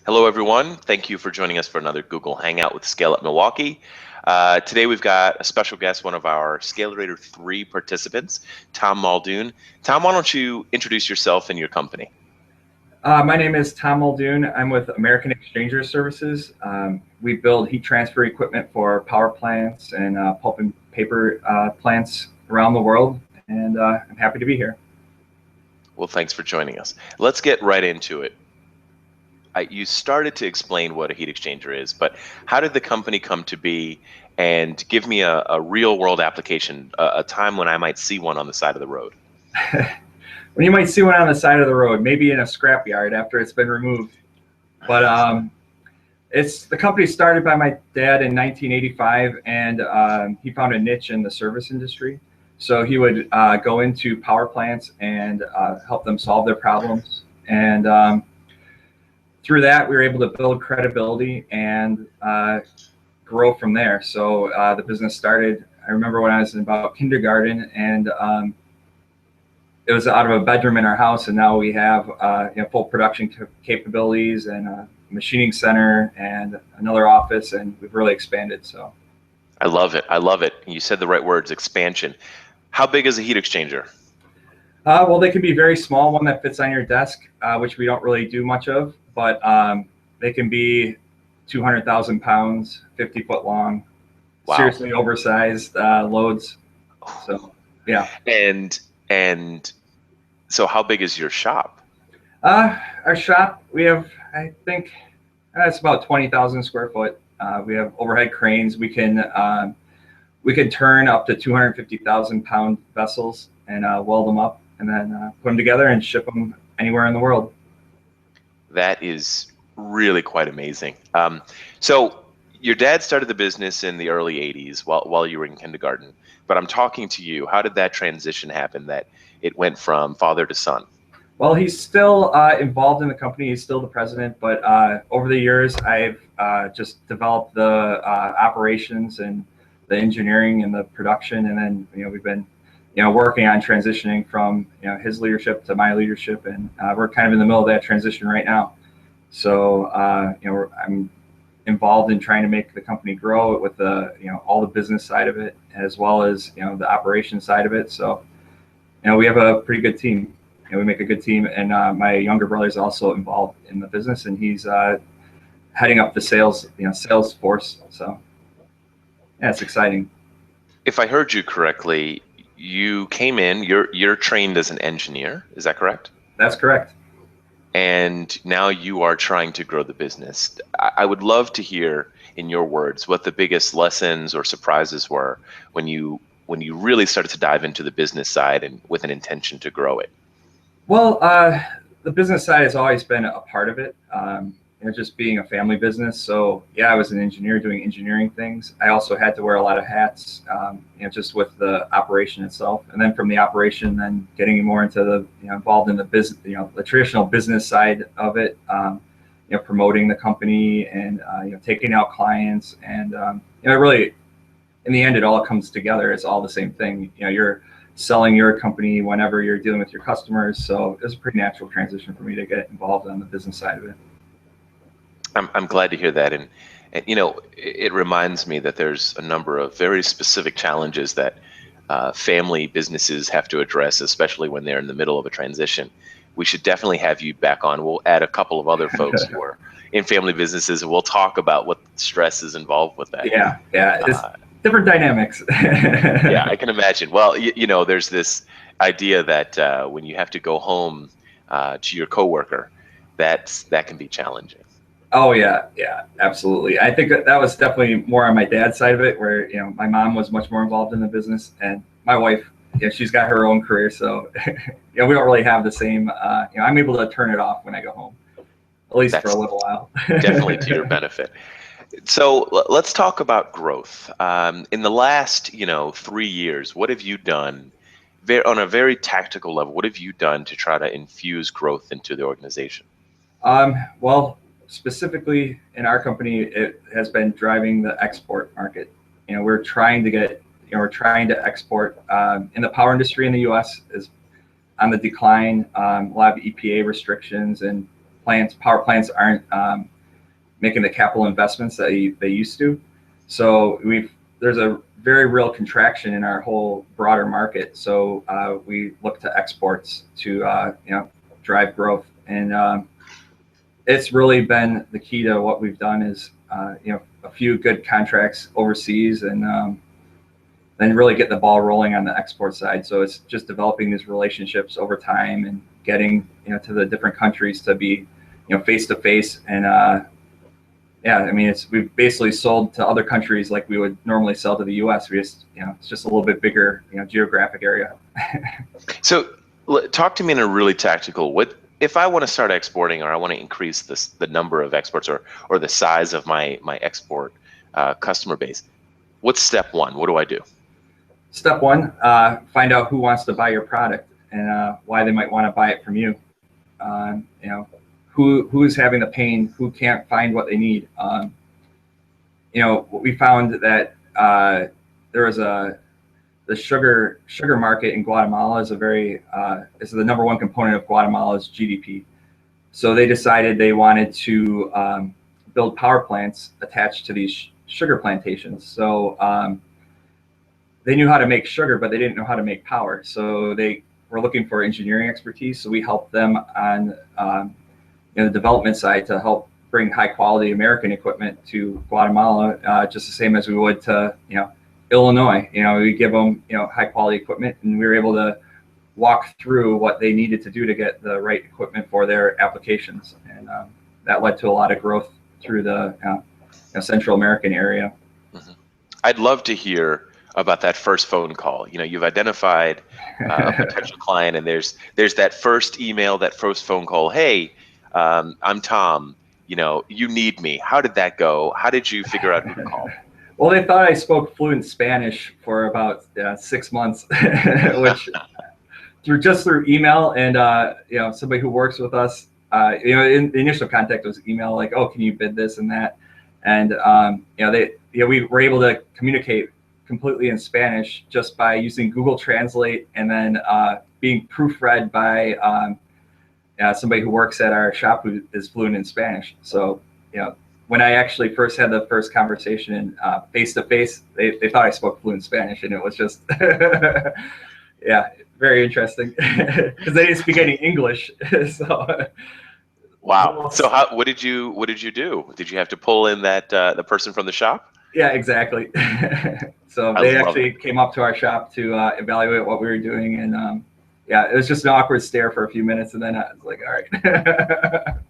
Hello, everyone. Thank you for joining us for another Google Hangout with Scale Up Milwaukee. Today, we've got a special guest, one of our Scalerator 3 participants, Tom Muldoon. Tom, why don't you introduce yourself and your company? My name is Tom Muldoon. I'm with American Exchanger Services. We build heat transfer equipment for power plants and pulp and paper plants around the world, and I'm happy to be here. Well, thanks for joining us. Let's get right into it. You started to explain what a heat exchanger is, but how did the company come to be? And give me a real world application, a time when I might see one on the side of the road. When you might see one on the side of the road, maybe in a scrapyard after it's been removed. But the company started by my dad in 1985, and he found a niche in the service industry. So he would go into power plants and help them solve their problems. And through that, we were able to build credibility and grow from there. So the business started, I remember when I was in about kindergarten, and it was out of a bedroom in our house, and now we have full production capabilities and a machining center and another office, and we've really expanded. So I love it. I love it. You said the right words, expansion. How big is a heat exchanger? Well, they can be very small, one that fits on your desk, which we don't really do much of, but they can be 200,000 pounds, 50 foot long, Wow. Seriously oversized loads. So, yeah. And so how big is your shop? Our shop, we have, I think, it's about 20,000 square foot. We have overhead cranes. We can turn up to 250,000 pound vessels and weld them up, and then put them together and ship them anywhere in the world. That is really quite amazing. So your dad started the business in the early 80s while you were in kindergarten, but I'm talking to you. How did that transition happen, that it went from father to son? Well, he's still involved in the company. He's still the president, but over the years, I've just developed the operations and the engineering and the production, and then we've been working on transitioning from his leadership to my leadership, and we're kind of in the middle of that transition right now. So I'm involved in trying to make the company grow with the all the business side of it, as well as the operation side of it. So we have a pretty good team. We make a good team, and my younger brother is also involved in the business, and he's heading up the sales force. So yeah, it's exciting. If I heard you correctly, you came in, you're trained as an engineer, is that correct? That's correct. And now you are trying to grow the business. I would love to hear, in your words, what the biggest lessons or surprises were when you really started to dive into the business side and with an intention to grow it. Well, the business side has always been a part of it. Just being a family business. So yeah, I was an engineer doing engineering things. I also had to wear a lot of hats, just with the operation itself. And then from the operation, then getting more into the, involved in the business, the traditional business side of it, promoting the company and, taking out clients. And, really, in the end, it all comes together. It's all the same thing. You're selling your company whenever you're dealing with your customers. So it was a pretty natural transition for me to get involved on the business side of it. I'm glad to hear that, and it reminds me that there's a number of very specific challenges that family businesses have to address, especially when they're in the middle of a transition. We should definitely have you back on. We'll add a couple of other folks who are in family businesses, and we'll talk about what stress is involved with that. Yeah, it's different dynamics. Yeah, I can imagine. Well, there's this idea that when you have to go home to your coworker, that can be challenging. Oh yeah, absolutely. I think that was definitely more on my dad's side of it, where my mom was much more involved in the business, and my wife, she's got her own career, so we don't really have the same. I'm able to turn it off when I go home, at least for a little while. Definitely to your benefit. So let's talk about growth. In the last 3 years, what have you done, on a very tactical level? What have you done to try to infuse growth into the organization? Well, specifically in our company, it has been driving the export market. We're trying to export. In the power industry in the U.S. is on the decline. A lot of EPA restrictions, and power plants aren't making the capital investments that they used to. So there's a very real contraction in our whole broader market. So we look to exports to drive growth, and it's really been the key to what we've done is a few good contracts overseas, and then really get the ball rolling on the export side. So it's just developing these relationships over time and getting to the different countries to be face to face. And yeah, I mean, we've basically sold to other countries like we would normally sell to the U.S. We just it's just a little bit bigger geographic area. So talk to me in a really tactical. What if I want to start exporting, or I want to increase the number of exports, or the size of my export customer base? What's step one? What do I do? Step one, find out who wants to buy your product and why they might want to buy it from you. Who is having the pain, who can't find what they need. We found that there was the sugar market in Guatemala is is the number one component of Guatemala's GDP. So they decided they wanted to build power plants attached to these sugar plantations. So they knew how to make sugar, but they didn't know how to make power. So they were looking for engineering expertise. So we helped them on the development side to help bring high quality American equipment to Guatemala, just the same as we would to Illinois. We give them high quality equipment, and we were able to walk through what they needed to do to get the right equipment for their applications, and that led to a lot of growth through the Central American area. Mm-hmm. I'd love to hear about that first phone call. You've identified a potential client, and there's that first email, that first phone call. Hey, I'm Tom. You need me. How did that go? How did you figure out who to call? Well, they thought I spoke fluent Spanish for about 6 months, which through email, and somebody who works with us. In the initial contact was email, like, oh, can you bid this and that, and we were able to communicate completely in Spanish just by using Google Translate, and then being proofread by somebody who works at our shop who is fluent in Spanish. So when I actually first had the first conversation face to face, they thought I spoke fluent Spanish, and it was just yeah, very interesting because they didn't speak any English. So wow. So what did you do? Did you have to pull in that the person from the shop? Yeah, exactly. So they actually came up to our shop to evaluate what we were doing, and yeah, it was just an awkward stare for a few minutes, and then I was like, all right.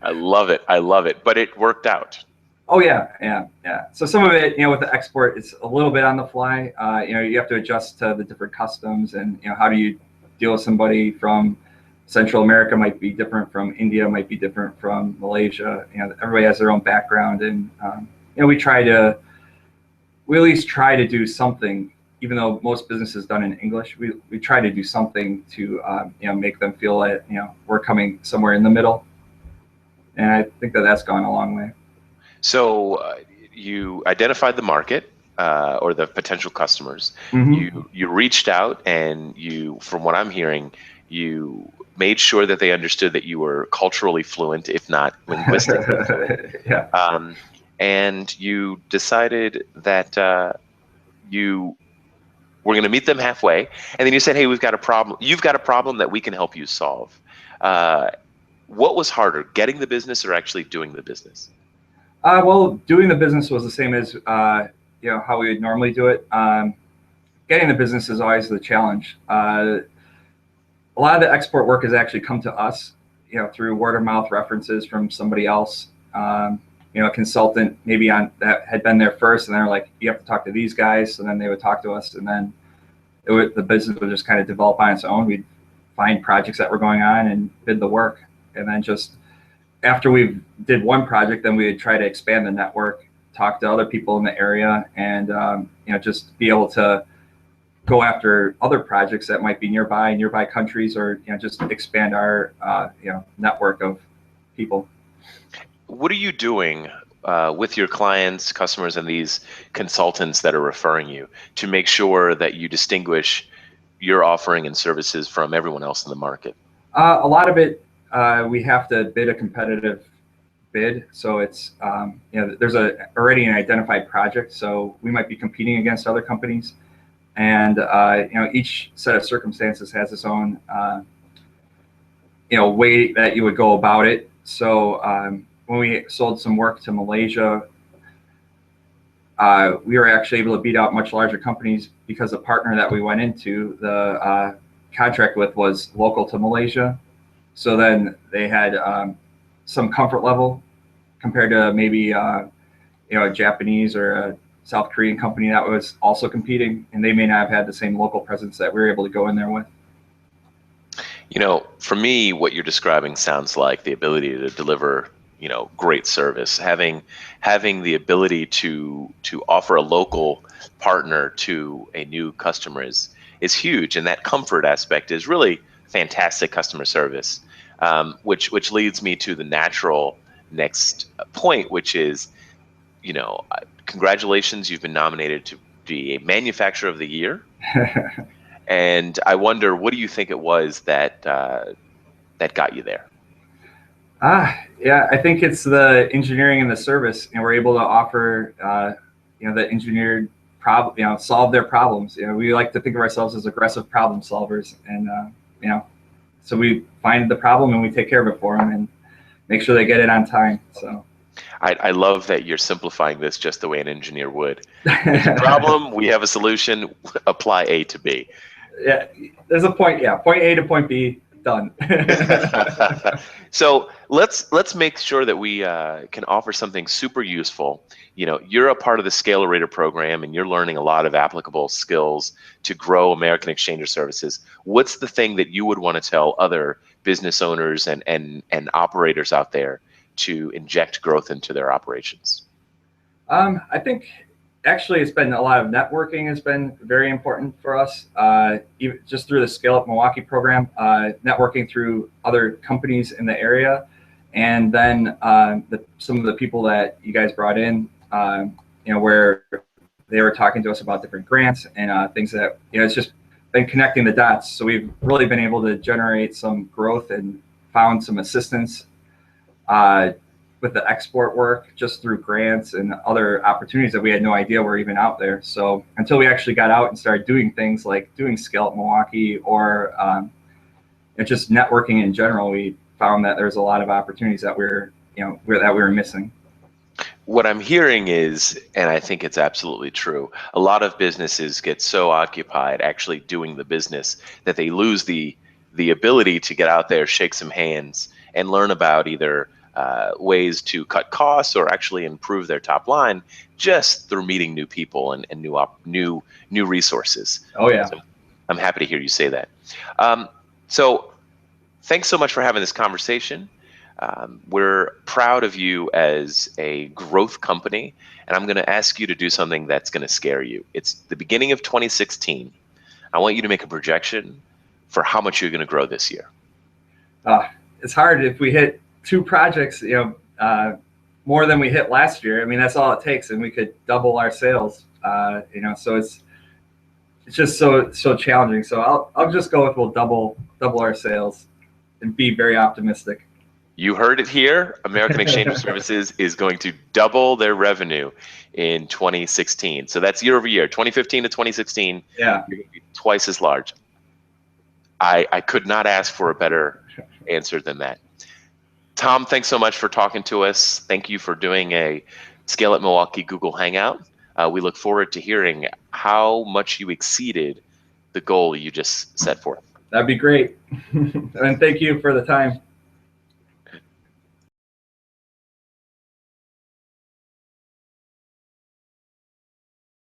I love it, but it worked out. Oh yeah. So some of it, with the export, it's a little bit on the fly. You have to adjust to the different customs, and how do you deal with somebody from Central America might be different from India, might be different from Malaysia. Everybody has their own background, and we at least try to do something, even though most business is done in English. We try to do something to make them feel that we're coming somewhere in the middle, and I think that's gone a long way. So you identified the market or the potential customers. Mm-hmm. You reached out, and from what I'm hearing, you made sure that they understood that you were culturally fluent, if not linguistically fluent. Yeah. And you decided that you were going to meet them halfway, and then you said, hey, we've got a problem. You've got a problem that we can help you solve. What was harder, getting the business or actually doing the business? Well, doing the business was the same as how we would normally do it. Getting the business is always the challenge. A lot of the export work has actually come to us, through word of mouth references from somebody else. A consultant maybe that had been there first, and they're like, you have to talk to these guys. So then they would talk to us, and then the business would just kind of develop on its own. We'd find projects that were going on and bid the work. And then just after we did one project, then we would try to expand the network, talk to other people in the area, and just be able to go after other projects that might be nearby countries, or just expand our network of people. What are you doing with your clients, customers, and these consultants that are referring you to make sure that you distinguish your offering and services from everyone else in the market? A lot of it, we have to bid a competitive bid. So it's, there's already an identified project. So we might be competing against other companies. And, each set of circumstances has its own, way that you would go about it. So when we sold some work to Malaysia, we were actually able to beat out much larger companies because the partner that we went into the contract with was local to Malaysia. So then they had some comfort level compared to maybe a Japanese or a South Korean company that was also competing, and they may not have had the same local presence that we were able to go in there with. For me, what you're describing sounds like the ability to deliver, great service. Having the ability to offer a local partner to a new customer is huge, and that comfort aspect is really fantastic customer service. Which leads me to the natural next point, which is, congratulations, you've been nominated to be a Manufacturer of the Year. And I wonder, what do you think it was that got you there? Yeah, I think it's the engineering and the service, and we're able to offer, the engineered problem, solve their problems. We like to think of ourselves as aggressive problem solvers, and so we find the problem and we take care of it for them and make sure they get it on time. So. I love that you're simplifying this just the way an engineer would. There's a problem, we have a solution, apply A to B. Yeah, there's a point. Yeah, point A to point B, done. So let's make sure that we can offer something super useful. You're a part of the Scalerator program, and you're learning a lot of applicable skills to grow American Exchanger services. What's the thing that you would want to tell other business owners and operators out there to inject growth into their operations? I think actually it's been a lot of networking has been very important for us, even just through the Scale Up Milwaukee program, networking through other companies in the area. And then some of the people that you guys brought in, where they were talking to us about different grants and things that, it's just been connecting the dots. So we've really been able to generate some growth and found some assistance with the export work just through grants and other opportunities that we had no idea were even out there. So until we actually got out and started doing things like doing Scale Up Milwaukee or just networking in general, we found that there's a lot of opportunities that we were missing. What I'm hearing is, and I think it's absolutely true, a lot of businesses get so occupied actually doing the business that they lose the ability to get out there, shake some hands, and learn about either ways to cut costs or actually improve their top line just through meeting new people and new resources. Oh yeah, so I'm happy to hear you say that. So thanks so much for having this conversation. We're proud of you as a growth company, and I'm going to ask you to do something that's going to scare you. It's the beginning of 2016. I want you to make a projection for how much you're going to grow this year. It's hard if we hit 2 projects, more than we hit last year. I mean, that's all it takes, and we could double our sales. So it's just so challenging. So I'll just go with we'll double our sales and be very optimistic. You heard it here. American Exchanger Services is going to double their revenue in 2016. So that's year over year, 2015 to 2016. Yeah, you're going to be twice as large. I could not ask for a better answer than that. Tom, thanks so much for talking to us. Thank you for doing a Scale Up Milwaukee Google Hangout. We look forward to hearing how much you exceeded the goal you just set forth. That'd be great. And thank you for the time.